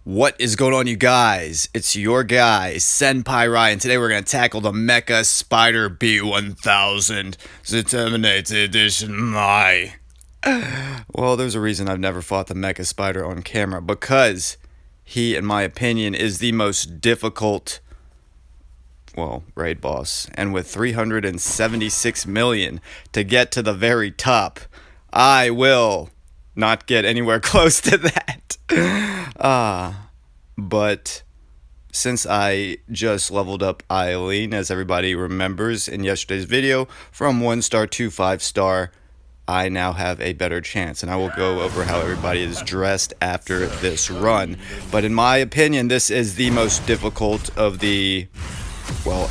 What is going on, you guys? It's your guy, Senpai Ryan. Today we're going to tackle the Mecha Spider B1000 Determinated Edition. Well, there's a reason I've never fought the Mecha Spider on camera, because he, in my opinion, is the most difficult, raid boss. And with 376 million to get to the very top, I will not get anywhere close to that. But since I just leveled up Eileene, as everybody remembers in yesterday's video, from 1 star to 5 star, I now have a better chance. And I will go over how everybody is dressed after this run. But in my opinion, this is the most difficult of the,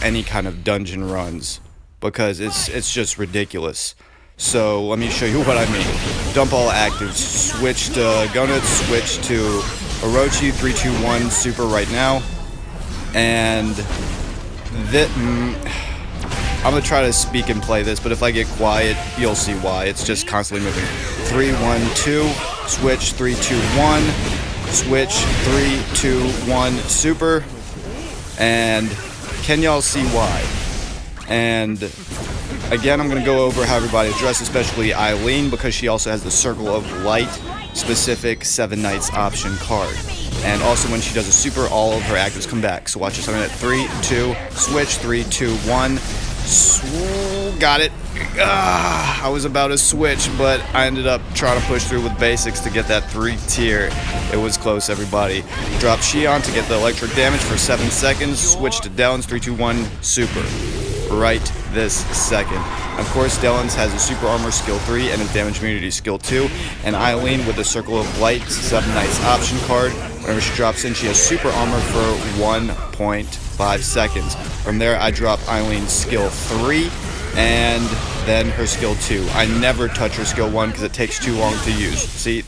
any kind of dungeon runs, because it's just ridiculous. So let me show you what I mean. Dump all actives, switch to Gonad, switch to Orochi, 3, 2, 1, super right now. And I'm going to try to speak and play this, but if I get quiet, you'll see why. It's just constantly moving. 3, 1, 2, switch, 3, 2, 1, switch, 3, 2, 1, super. And can y'all see why? And again, I'm going to go over how everybody is dressed, especially Eileene, because she also has the Circle of Light specific 7 Nights option card. And also when she does a super, all of her actives come back. So watch this. I'm at 3, 2, switch, 3, 2, 1. Got it. I was about to switch, but I ended up trying to push through with basics to get that 3 tier. It was close, everybody. Drop Shion to get the electric damage for 7 seconds. Switch to Dellons, 3, 2, 1, super. Right this second. Of course, Dellons has a super armor skill 3 and a damage immunity skill 2, and Eileene with the Circle of Light 7 Nights option card. Whenever she drops in, she has super armor for 1.5 seconds. From there, I drop Eileene's skill 3 and then her skill 2. I never touch her skill 1 because it takes too long to use. See?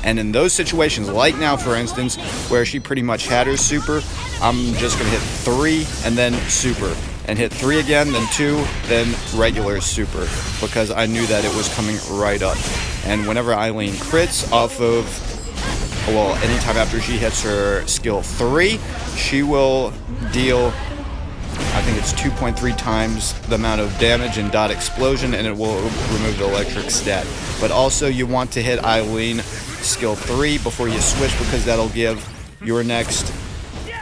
And in those situations, like now for instance, where she pretty much had her super, I'm just going to hit 3 and then super. And hit 3 again, then 2, then regular super, because I knew that it was coming right up. And whenever Eileene crits off of, anytime after she hits her skill 3, she will deal, I think it's 2.3 times the amount of damage and dot explosion, and it will remove the electric stat. But also you want to hit Eileene skill 3 before you switch, because that'll give your next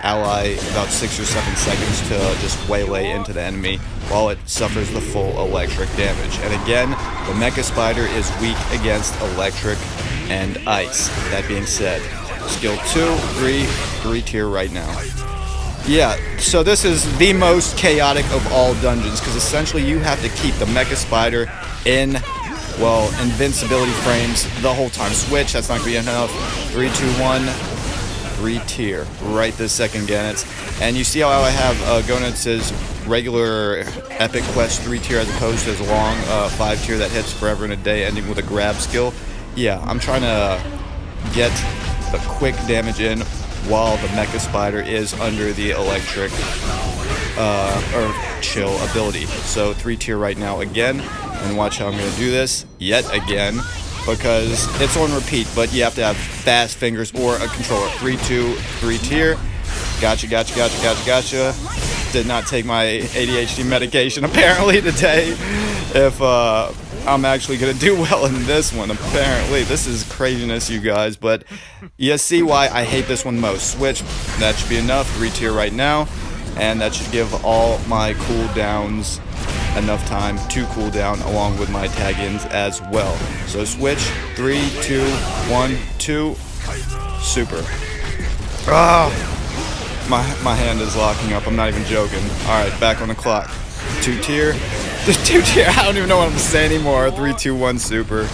ally about 6 or 7 seconds to just waylay into the enemy while it suffers the full electric damage. And again, the Mecha Spider is weak against electric and ice. That being said, skill 2, 3 tier right now. Yeah, so this is the most chaotic of all dungeons, because essentially you have to keep the Mecha Spider in, invincibility frames the whole time. Switch, that's not going to be enough. 3, 2, 1. 3 tier right this second, Gonad's. And you see how I have Gonad's regular epic quest 3 tier as opposed to his long 5 tier that hits forever and a day, ending with a grab skill. Yeah, I'm trying to get the quick damage in while the Mecha Spider is under the electric or chill ability. So 3 tier right now again, and watch how I'm going to do this yet again, because it's on repeat, but you have to have fast fingers or a controller. 3, 2, 3 tier. Gotcha. Did not take my ADHD medication apparently today. If I'm actually gonna do well in this one, apparently. This is craziness, you guys, but you see why I hate this one most. Switch, that should be enough. 3 tier right now, and that should give all my cooldowns enough time to cool down along with my tag-ins as well. So switch, 3, 2, 1, 2, super. My hand is locking up, I'm not even joking. Alright, back on the clock. 2 tier. 2 tier, I don't even know what I'm saying anymore. 3, 2, 1, super.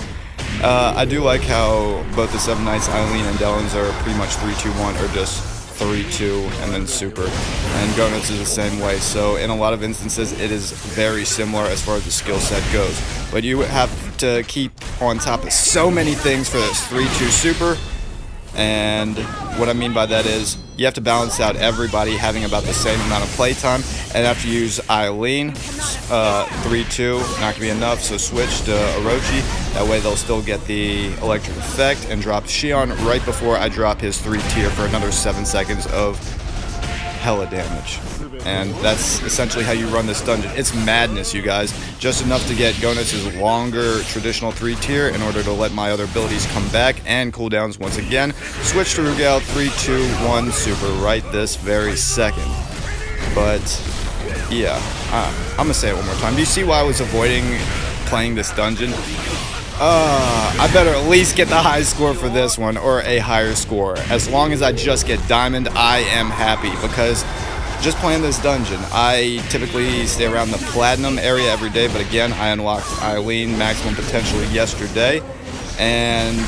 I do like how both the 7 Nights, Eileene, and Dellons are pretty much 3, 2, 1, or just 3, 2, and then super. And Gonad's is the same way, so in a lot of instances it is very similar as far as the skill set goes. But you have to keep on top of so many things for this. 3, 2, super, And what I mean by that is you have to balance out everybody having about the same amount of playtime. And after you use Eileene, 3-2, not going to be enough, so switch to Orochi. That way they'll still get the electric effect, and drop Shion right before I drop his 3 tier for another 7 seconds of hella damage. And that's essentially how you run this dungeon. It's madness, you guys. Just enough to get Gonus' longer traditional 3 tier in order to let my other abilities come back and cooldowns once again. Switch to Rugal, 3-2-1 super right this very second. But yeah, I'm gonna say it one more time. Do you see why I was avoiding playing this dungeon? I better at least get the high score for this one, or a higher score. As long as I just get diamond, I am happy, because just playing this dungeon, I typically stay around the platinum area every day, but again, I unlocked Eileene maximum potentially yesterday, and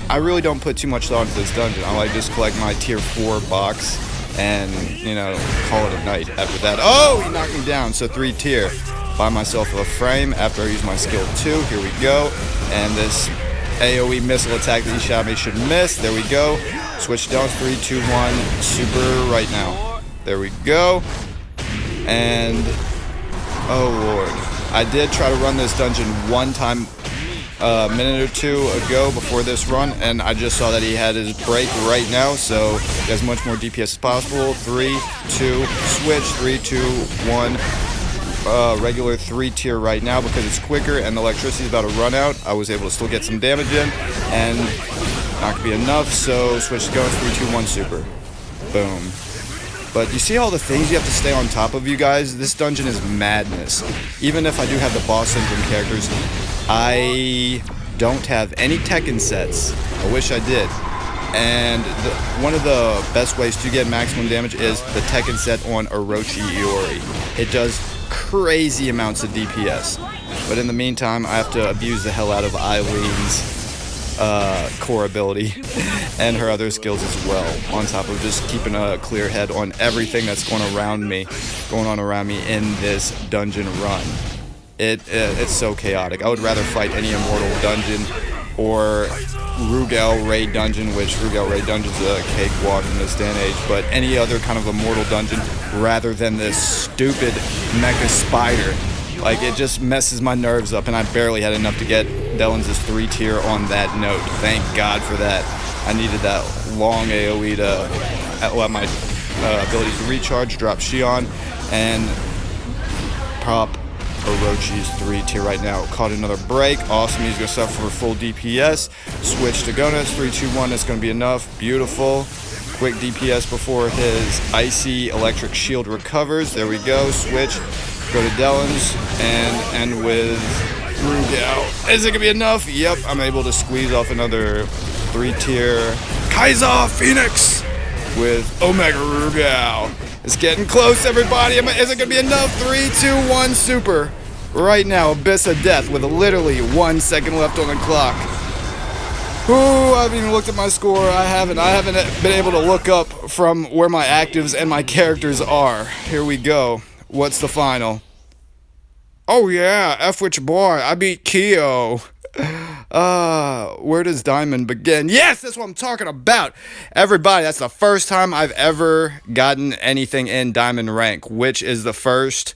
I really don't put too much thought into this dungeon. I like just collect my tier 4 box and, you know, call it a night after that. Oh, he knocked me down, so 3 tier. Buy myself a frame after I use my skill 2. Here we go. And this AoE missile attack that he shot me should miss. There we go. Switch down, 3-2-1 super right now. There we go. And oh lord, I did try to run this dungeon one time a minute or two ago before this run, and I just saw that he had his break right now, so as much more DPS as possible. 3, 2, switch, 3, 2, 1. Regular 3 tier right now because it's quicker and the electricity is about to run out. I was able to still get some damage in, and not gonna be enough, so switch to go, 3, 2, 1 super. Boom. But you see all the things you have to stay on top of, you guys? This dungeon is madness. Even if I do have the boss syndrome characters, I don't have any Tekken sets. I wish I did. And one of the best ways to get maximum damage is the Tekken set on Orochi Iori. It does crazy amounts of DPS. But in the meantime, I have to abuse the hell out of Eileene's core ability and her other skills as well, on top of just keeping a clear head on everything that's going on around me in this dungeon run. It's so chaotic. I would rather fight any immortal dungeon or Rugal raid dungeon, which Rugal raid dungeon's a cakewalk in this day and age, but any other kind of immortal dungeon rather than this stupid mecha spider. Like, it just messes my nerves up, and I barely had enough to get Dellons' 3 tier on that note. Thank God for that. I needed that long AoE to allow my abilities to recharge, drop Shion, and pop Orochi's 3 tier right now. Caught another break. Awesome. He's going to suffer for full DPS. Switch to Gonus. 3, 2, 1. That's going to be enough. Beautiful. Quick DPS before his icy electric shield recovers. There we go. Switch. Go to Dellons and end with Rugal. Is it going to be enough? Yep. I'm able to squeeze off another 3 tier Kaiser Phoenix with Omega Rugal. It's getting close, everybody. Is it going to be enough? 3, 2, 1 super. Right now, Abyss of Death with literally 1 second left on the clock. Ooh, I haven't even looked at my score. I haven't been able to look up from where my actives and my characters are. Here we go. What's the final? Oh yeah, F which boy, I beat Kyo. Where does Diamond begin? Yes, that's what I'm talking about. Everybody, that's the first time I've ever gotten anything in Diamond rank, which is the first,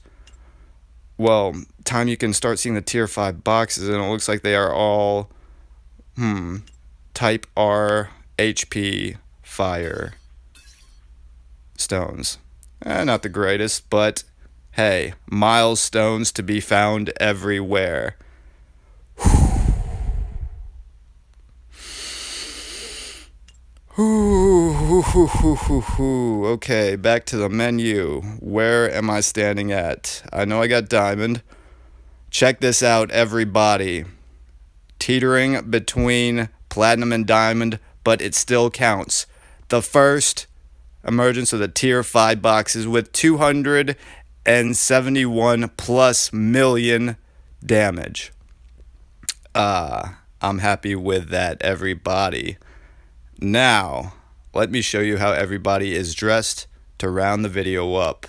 well, time you can start seeing the tier 5 boxes, and it looks like they are all, type R, HP, fire, stones. Not the greatest, but hey, milestones to be found everywhere. Okay, back to the menu. Where am I standing at? I know I got diamond. Check this out, everybody. Teetering between platinum and diamond, but it still counts. The first emergence of the tier 5 boxes with 271 plus million damage. I'm happy with that, everybody. Now, let me show you how everybody is dressed to round the video up.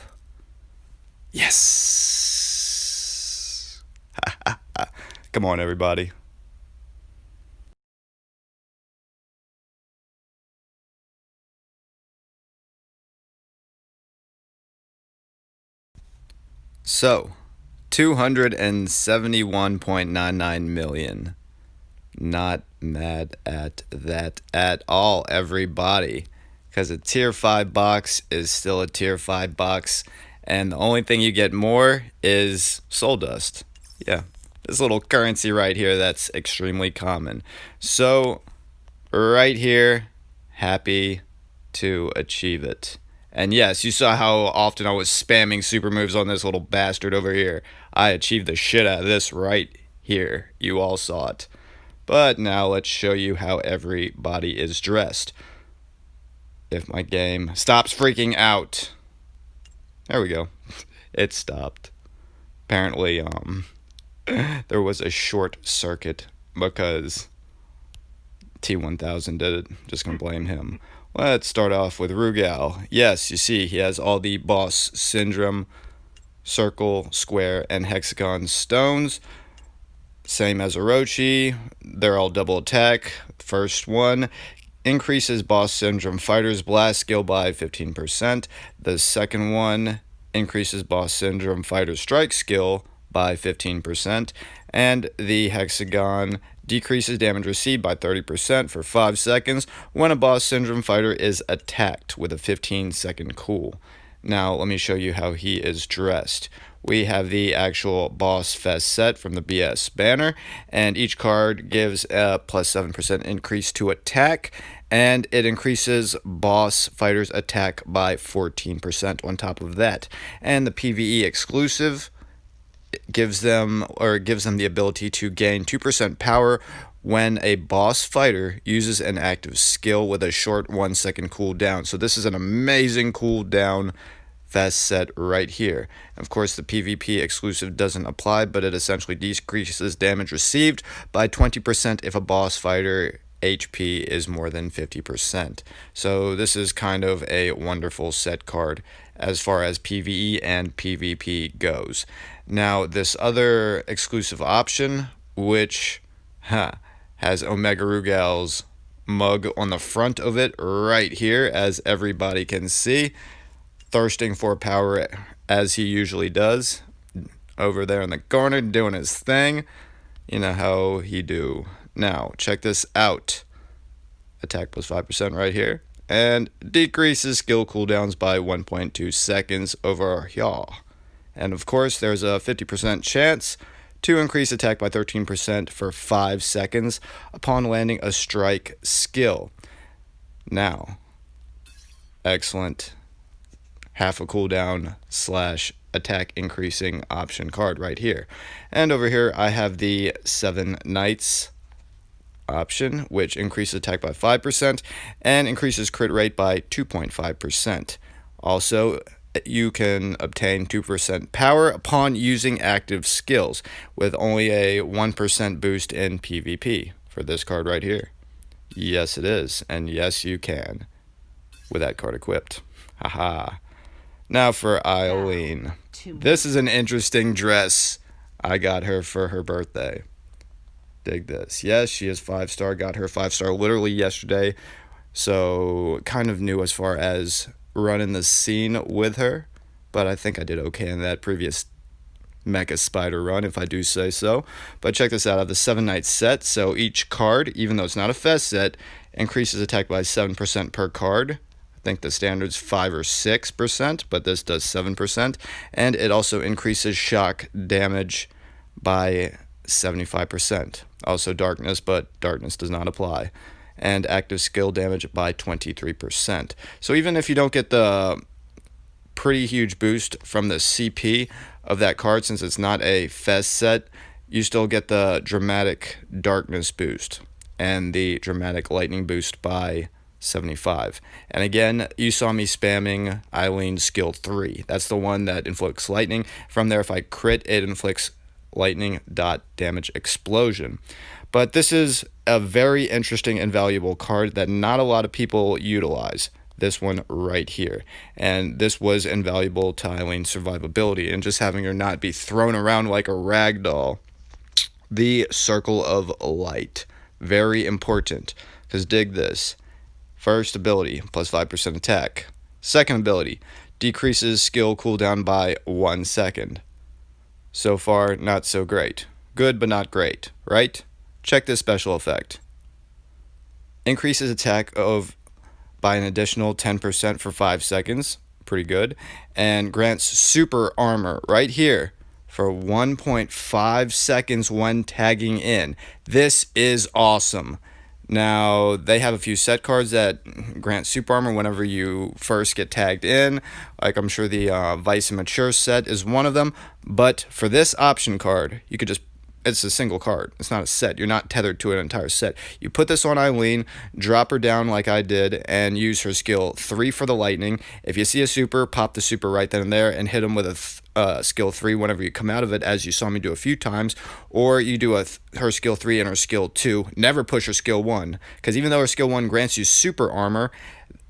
Yes! Come on, everybody. So, 271.99 million. Not mad at that at all, everybody. Because a tier 5 box is still a tier 5 box. And the only thing you get more is soul dust. Yeah, this little currency right here that's extremely common. So, right here, happy to achieve it. And yes, you saw how often I was spamming super moves on this little bastard over here. I achieved the shit out of this right here. You all saw it. But now let's show you how everybody is dressed. If my game stops freaking out. There we go. It stopped. Apparently, there was a short circuit because T1000 did it. Just gonna blame him. Let's start off with Rugal. Yes, you see, he has all the boss syndrome, circle, square, and hexagon stones. Same as Orochi. They're all double attack. First one increases boss syndrome fighter's blast skill by 15%. The second one increases boss syndrome fighter's strike skill by 15%. And the hexagon decreases damage received by 30% for 5 seconds when a boss syndrome fighter is attacked with a 15-second cool. Now, let me show you how he is dressed. We have the actual Boss Fest set from the BS banner, and each card gives a plus 7% increase to attack, and it increases boss fighters' attack by 14% on top of that. And the PvE exclusive gives them the ability to gain 2% power when a boss fighter uses an active skill with a short 1-second cooldown. So this is an amazing cooldown fast set right here. Of course, the PvP exclusive doesn't apply, but it essentially decreases damage received by 20% if a boss fighter HP is more than 50%. So this is kind of a wonderful set card as far as PvE and PvP goes. Now, this other exclusive option, which has Omega Rugal's mug on the front of it right here, as everybody can see, thirsting for power as he usually does, over there in the corner doing his thing. You know how he do. Now, check this out. Attack plus 5% right here. And decreases skill cooldowns by 1.2 seconds over here. And of course, there's a 50% chance to increase attack by 13% for 5 seconds upon landing a strike skill. Now, excellent half a cooldown / attack increasing option card right here. And over here, I have the 7 Knights option, which increases attack by 5% and increases crit rate by 2.5%. Also, you can obtain 2% power upon using active skills, with only a 1% boost in PvP for this card right here. Yes, it is, and yes, you can with that card equipped. Haha. Now for Eileene. This is an interesting dress. I got her for her birthday. Dig this. Yes, she is 5-star. Got her 5-star literally yesterday. So kind of new as far as running the scene with her. But I think I did okay in that previous Mecha Spider run, if I do say so. But check this out. I have the 7-night set. So each card, even though it's not a fest set, increases attack by 7% per card. I think the standard's 5 or 6%, but this does 7%. And it also increases shock damage by 75%. Also darkness, but darkness does not apply. And active skill damage by 23%. So even if you don't get the pretty huge boost from the CP of that card, since it's not a fest set, you still get the dramatic darkness boost and the dramatic lightning boost by 75. And again, you saw me spamming Eileene's skill 3. That's the one that inflicts lightning. From there, if I crit, it inflicts lightning dot damage explosion. But this is a very interesting and valuable card that not a lot of people utilize. This one right here. And this was invaluable to Eileene's survivability and just having her not be thrown around like a rag doll. The Circle of Light. Very important. Because dig this. First ability, plus 5% attack. Second ability, decreases skill cooldown by 1 second. So far, not so great. Good, but not great, right? Check this special effect. Increases attack by an additional 10% for 5 seconds. Pretty good. And grants super armor right here for 1.5 seconds when tagging in. This is awesome. Now, they have a few set cards that grant super armor whenever you first get tagged in. Like, I'm sure the Vice and Mature set is one of them. But for this option card, you could just, it's a single card. It's not a set. You're not tethered to an entire set. You put this on Eileene, drop her down like I did, and use her skill 3 for the lightning. If you see a super, pop the super right then and there and hit him with a skill 3 whenever you come out of it, as you saw me do a few times. Or you do her skill 3 and her skill 2. Never push her skill 1, because even though her skill 1 grants you super armor,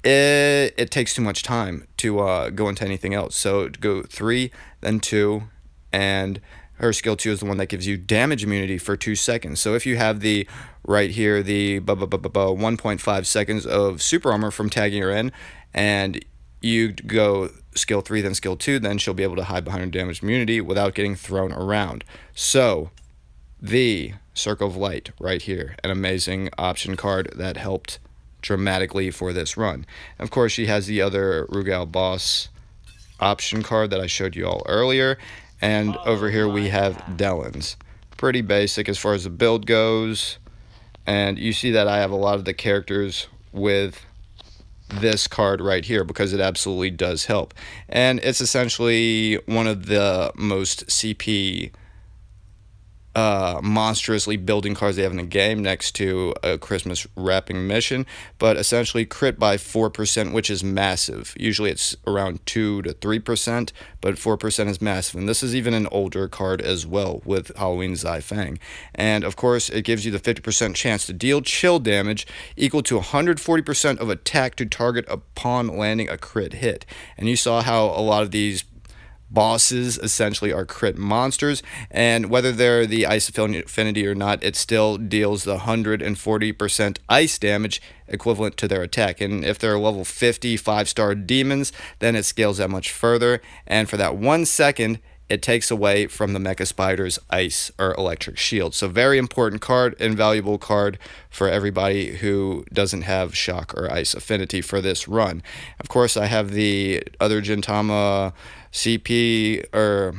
it takes too much time to go into anything else. So go 3, then 2, and her skill 2 is the one that gives you damage immunity for 2 seconds. So if you have the, right here, the 1.5 seconds of super armor from tagging her in, and you go skill 3, then skill 2, then she'll be able to hide behind her damage immunity without getting thrown around. So, the Circle of Light right here, an amazing option card that helped dramatically for this run. Of course, she has the other Rugal boss option card that I showed you all earlier. And over here we have Dellons. Pretty basic as far as the build goes. And you see that I have a lot of the characters with this card right here because it absolutely does help. And it's essentially one of the most CP monstrously building cards they have in the game, next to a Christmas wrapping mission, but essentially crit by 4%, which is massive. Usually it's around 2 to 3%, but 4% is massive. And this is even an older card as well with Halloween Zai Fang. And of course, it gives you the 50% chance to deal chill damage equal to 140% of attack to target upon landing a crit hit. And you saw how a lot of these bosses essentially are crit monsters, and whether they're the ice affinity or not, it still deals the 140% ice damage equivalent to their attack. And if they're level 50 5-star demons, then it scales that much further, and for that 1 second it takes away from the Mecha Spider's ice or electric shield. So very important card, invaluable card for everybody who doesn't have shock or ice affinity for this run. Of course, I have the other Gintama CP or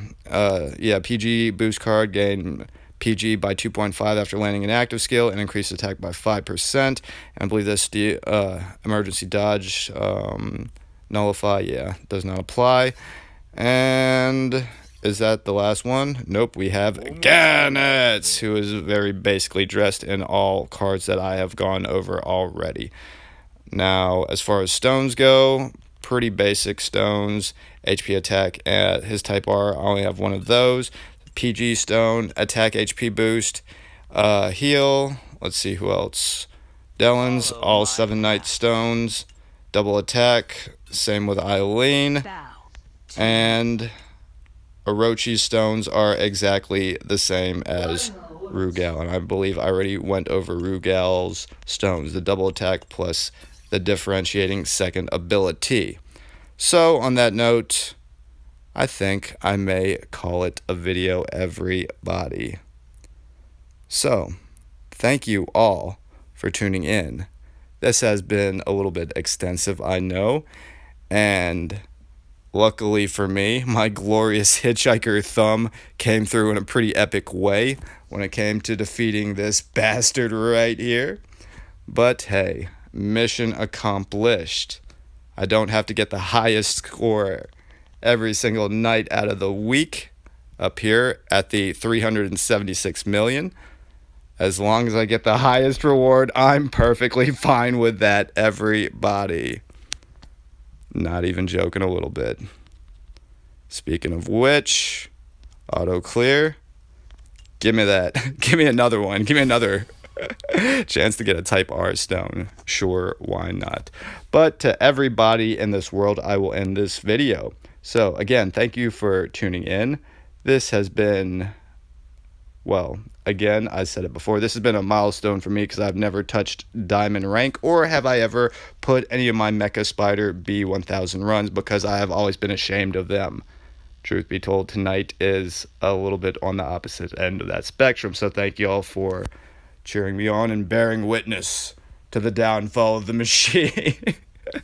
PG boost card, gain PG by 2.5 after landing an active skill and increase attack by 5%. And I believe this emergency dodge nullify, does not apply. And is that the last one? Nope, we have Gannett, who is very basically dressed in all cards that I have gone over already. Now, as far as stones go, pretty basic stones. HP attack at his type R, I only have one of those. PG stone, attack HP boost, heal. Let's see who else. Dellons, all 7 night stones, double attack. Same with Eileene. And Orochi stones are exactly the same as Rugal, and I believe I already went over Rugal's stones, the double attack plus the differentiating second ability. So, on that note, I think I may call it a video, everybody. So, thank you all for tuning in. This has been a little bit extensive, I know, and luckily for me, my glorious hitchhiker thumb came through in a pretty epic way when it came to defeating this bastard right here. But hey, mission accomplished. I don't have to get the highest score every single night out of the week up here at the 376 million. As long as I get the highest reward, I'm perfectly fine with that, everybody. Not even joking a little bit. Speaking of which, auto clear. Give me that. Give me another one. Give me another chance to get a type R stone. Sure, why not? But to everybody in this world, I will end this video. So again, thank you for tuning in. This has been, well, again, I said it before, this has been a milestone for me because I've never touched diamond rank, or have I ever put any of my Mecha Spider B1000 runs, because I have always been ashamed of them. truth be told, tonight is a little bit on the opposite end of that spectrum. So thank you all for cheering me on and bearing witness to the downfall of the machine.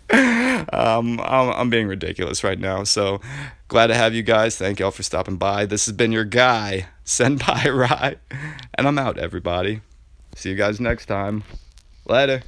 I'm being ridiculous right now. So glad to have you guys. Thank y'all for stopping by. This has been your guy, Senpai Rai, and I'm out, everybody. See you guys next time. Later.